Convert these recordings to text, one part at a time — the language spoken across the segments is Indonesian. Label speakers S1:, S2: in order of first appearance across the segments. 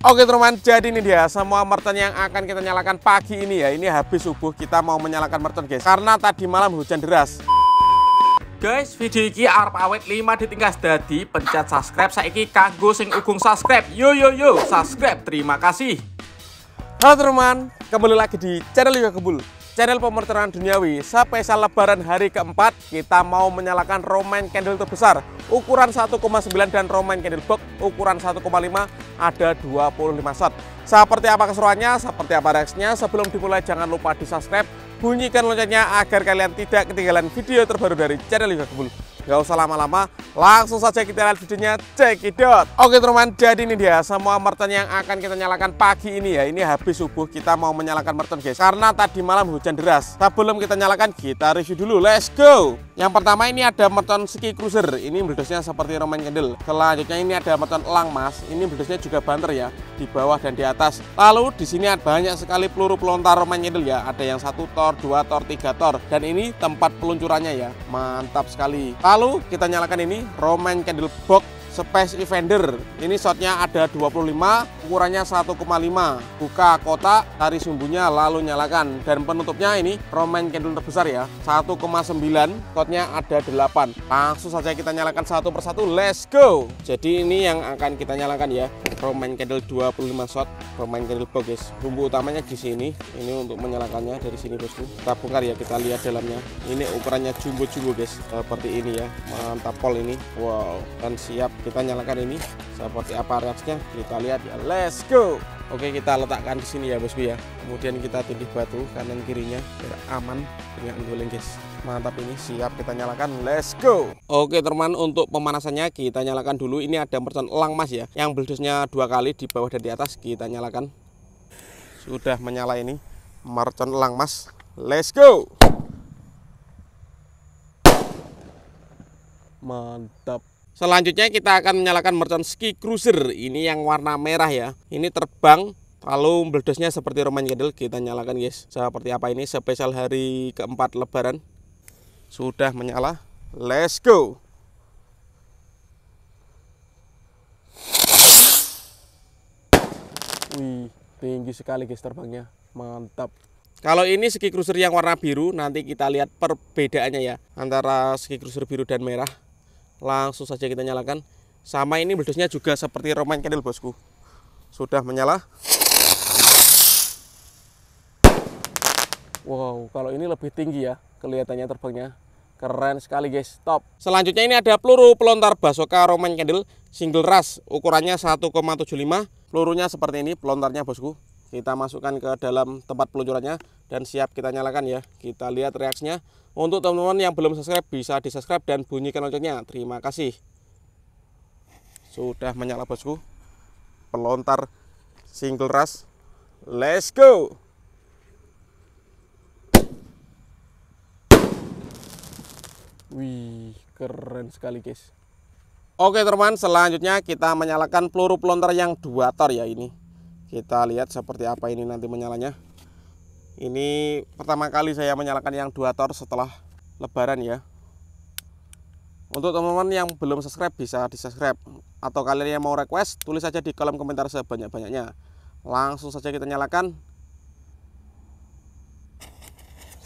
S1: Oke teman, jadi ini dia semua merton yang akan kita nyalakan pagi ini ya. Ini habis subuh kita mau menyalakan merton guys, karena tadi malam hujan deras. Guys, video ini arep awet 5 ditingkas dadi pencet subscribe saiki kanggo sing ugung subscribe. Yo subscribe, terima kasih. Halo teman, kembali lagi di channel Yoga Kebul, channel pemertonan duniawi. Spesial lebaran hari keempat, kita mau menyalakan Roman candle terbesar ukuran 1,9 dan Roman candle box ukuran 1,5, ada 25 shot. Seperti apa keseruannya, seperti apa reaksinya, sebelum dimulai jangan lupa di subscribe, bunyikan loncengnya agar kalian tidak ketinggalan video terbaru dari channel Yoga Kebul. Gak usah lama-lama, langsung saja kita lihat videonya, cekidot. Oke teman, jadi ini dia semua merton yang akan kita nyalakan pagi ini ya. Ini habis subuh kita mau menyalakan merton guys, karena tadi malam hujan deras. Sebelum kita nyalakan, kita review dulu, let's go. Yang pertama ini ada merton ski cruiser, ini meledosnya seperti Roman candle. Selanjutnya ini ada merton elang mas, ini meledosnya juga banter ya, di bawah dan di atas. Lalu di sini ada banyak sekali peluru pelontar Roman candle ya, ada yang 1 tor, 2 tor, 3 tor, dan ini tempat peluncurannya ya, mantap sekali. Lalu kita nyalakan ini Roman candle box Space Evander. Ini shotnya ada 25, ukurannya 1,5. Buka kotak, tarik sumbunya, lalu nyalakan. Dan penutupnya ini Roman candle terbesar ya, 1,9. Shotnya ada 8. Langsung saja kita nyalakan satu persatu, let's go. Jadi ini yang akan kita nyalakan ya, Roman candle 25 shot, Roman candle box guys. Bumbu utamanya di sini. Ini untuk menyalakannya dari sini bosku. Kita bongkar ya, kita lihat dalamnya. Ini ukurannya jumbo-jumbo guys, seperti ini ya. Mantap pol ini. Wow, dan siap kita nyalakan ini. Seperti apa reaksinya kita lihat ya, let's go. Oke, kita letakkan di sini ya bosku ya. Kemudian kita tindih batu kanan kirinya biar aman dengan guling guys. Mantap, ini siap kita nyalakan, let's go. Oke teman, untuk pemanasannya kita nyalakan dulu. Ini ada merton elang mas ya, yang beledosnya 2 kali di bawah dan di atas. Kita nyalakan. Sudah menyala ini merton elang mas, let's go. Mantap. Selanjutnya kita akan menyalakan merton ski cruiser. Ini yang warna merah ya. Ini terbang, lalu meledosnya seperti Roman candle. Kita nyalakan guys. Seperti apa ini spesial hari keempat lebaran. Sudah menyala, let's go. Wih, tinggi sekali guys terbangnya, mantap. Kalau ini ski cruiser yang warna biru, nanti kita lihat perbedaannya ya antara ski cruiser biru dan merah. Langsung saja kita nyalakan. Sama ini meledosnya juga seperti Roman candle bosku. Sudah menyala. Wow, kalau ini lebih tinggi ya, kelihatannya terbangnya. Keren sekali guys, top. Selanjutnya ini ada peluru pelontar Basoka Roman candle single rush, ukurannya 1,75. Pelurunya seperti ini pelontarnya bosku. Kita masukkan ke dalam tempat peluncurannya dan siap kita nyalakan ya. Kita lihat reaksinya. Untuk teman-teman yang belum subscribe, bisa di subscribe dan bunyikan loncengnya, terima kasih. Sudah menyala bosku, pelontar single rush, let's go. Wih, keren sekali guys. Oke teman, selanjutnya kita menyalakan peluru pelontar yang 2 tor ya ini. Kita lihat seperti apa ini nanti menyalanya. Ini pertama kali saya menyalakan yang 2 tor setelah lebaran ya. Untuk teman-teman yang belum subscribe, bisa di subscribe. Atau kalian yang mau request, tulis saja di kolom komentar sebanyak-banyaknya. Langsung saja kita nyalakan.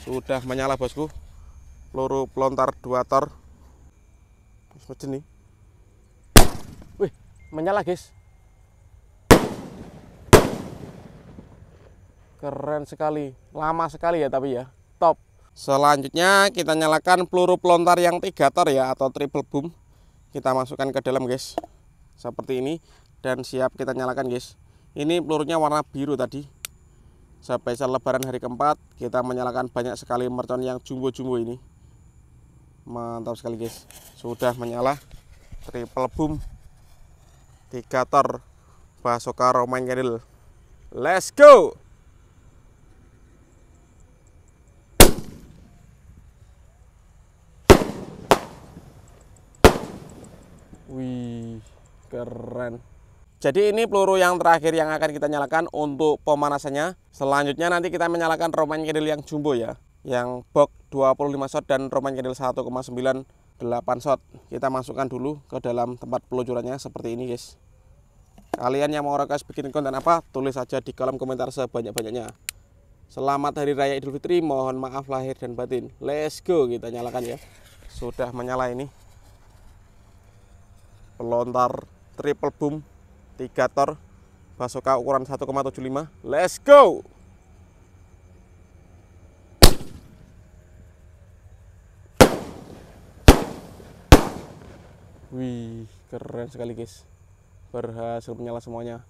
S1: Sudah menyala bosku, peluru pelontar 2 tor. Nih. Wih, menyala guys. Keren sekali, lama sekali ya tapi ya, top. Selanjutnya kita nyalakan peluru pelontar yang 3 tor ya, atau triple boom. Kita masukkan ke dalam guys, seperti ini. Dan siap kita nyalakan guys. Ini pelurunya warna biru tadi. Spesial lebaran hari keempat, kita menyalakan banyak sekali merton yang jumbo-jumbo ini. Mantap sekali guys. Sudah menyala, triple boom 3 tor Basoka Roman candle, let's go. Wih, keren. Jadi ini peluru yang terakhir yang akan kita nyalakan untuk pemanasannya. Selanjutnya nanti kita menyalakan Roman candle yang jumbo ya, yang box 25 shot dan Roman candle 1,9 8 shot. Kita masukkan dulu ke dalam tempat peluncurannya seperti ini guys. Kalian yang mau request bikin konten apa, tulis saja di kolom komentar sebanyak-banyaknya. Selamat Hari Raya Idul Fitri, mohon maaf lahir dan batin. Let's go, kita nyalakan ya. Sudah menyala ini. Pelontar triple boom 3 tor Basoka ukuran 1,75. Let's go. Wih, keren sekali guys. Berhasil menyala semuanya.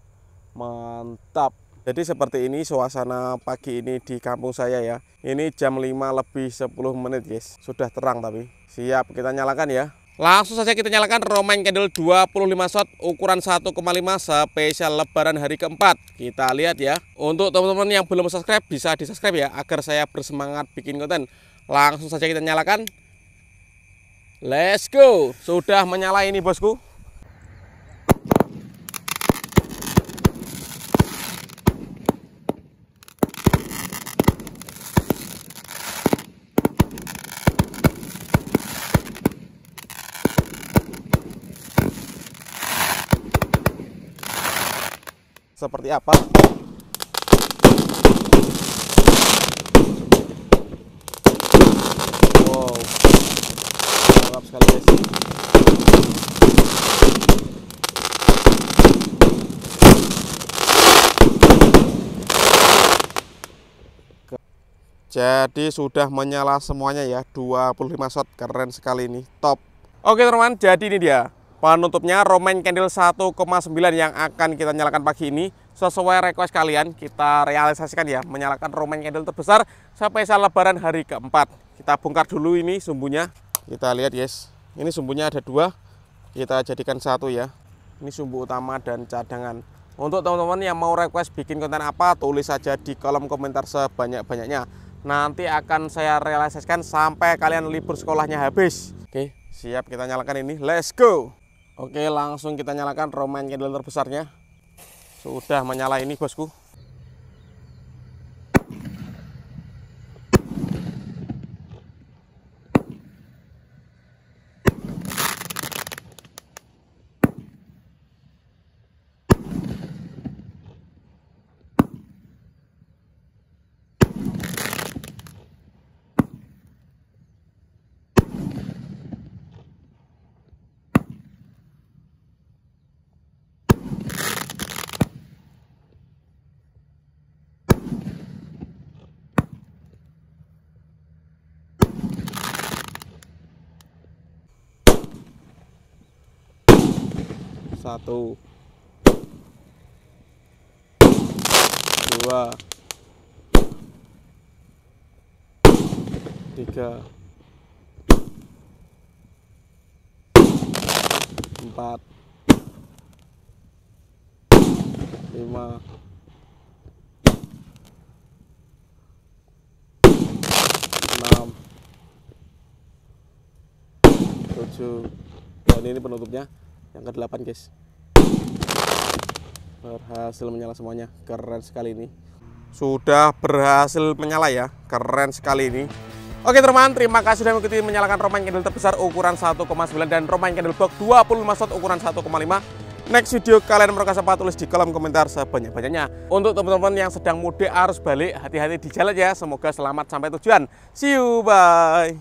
S1: Mantap. Jadi seperti ini suasana pagi ini di kampung saya ya. Ini jam 5 lebih 10 menit guys. Sudah terang tapi. Siap, kita nyalakan ya. Langsung saja kita nyalakan Romaine candle 25 shot ukuran 1,5 spesial lebaran hari keempat. Kita lihat ya. Untuk teman-teman yang belum subscribe bisa di subscribe ya, agar saya bersemangat bikin konten. Langsung saja kita nyalakan. Let's go. Sudah menyala ini bosku. Seperti apa? Wow, mantap sekali guys. Jadi sudah menyala semuanya ya, 25 shot, keren sekali ini, top. Oke teman-teman, jadi ini dia penutupnya Romaine candle 1,9 yang akan kita nyalakan pagi ini. Sesuai request kalian, kita realisasikan ya, menyalakan Romaine candle terbesar spesial lebaran hari keempat. Kita bongkar dulu ini sumbunya. Kita lihat guys, ini sumbunya ada 2, kita jadikan 1 ya. Ini sumbu utama dan cadangan. Untuk teman-teman yang mau request bikin konten apa, tulis saja di kolom komentar sebanyak-banyaknya. Nanti akan saya realisasikan sampai kalian libur sekolahnya habis. Oke, siap, kita nyalakan ini. Let's go. Oke, langsung kita nyalakan Romaine candle terbesarnya. Sudah menyala ini bosku. Satu, 2, 3, 4, 5, 6, 7, dan ini penutupnya yang ke-8 guys. Berhasil menyala semuanya, keren sekali ini. Sudah berhasil menyala ya, keren sekali ini. Oke teman, terima kasih sudah mengikuti menyalakan Romaine candle terbesar ukuran 1,9 dan Romaine candle box 25 shot ukuran 1,5. Next video kalian merasa apa, tulis di kolom komentar sebanyak-banyaknya. Untuk teman-teman yang sedang mudik arus balik, hati-hati di jalan ya. Semoga selamat sampai tujuan. See you, bye.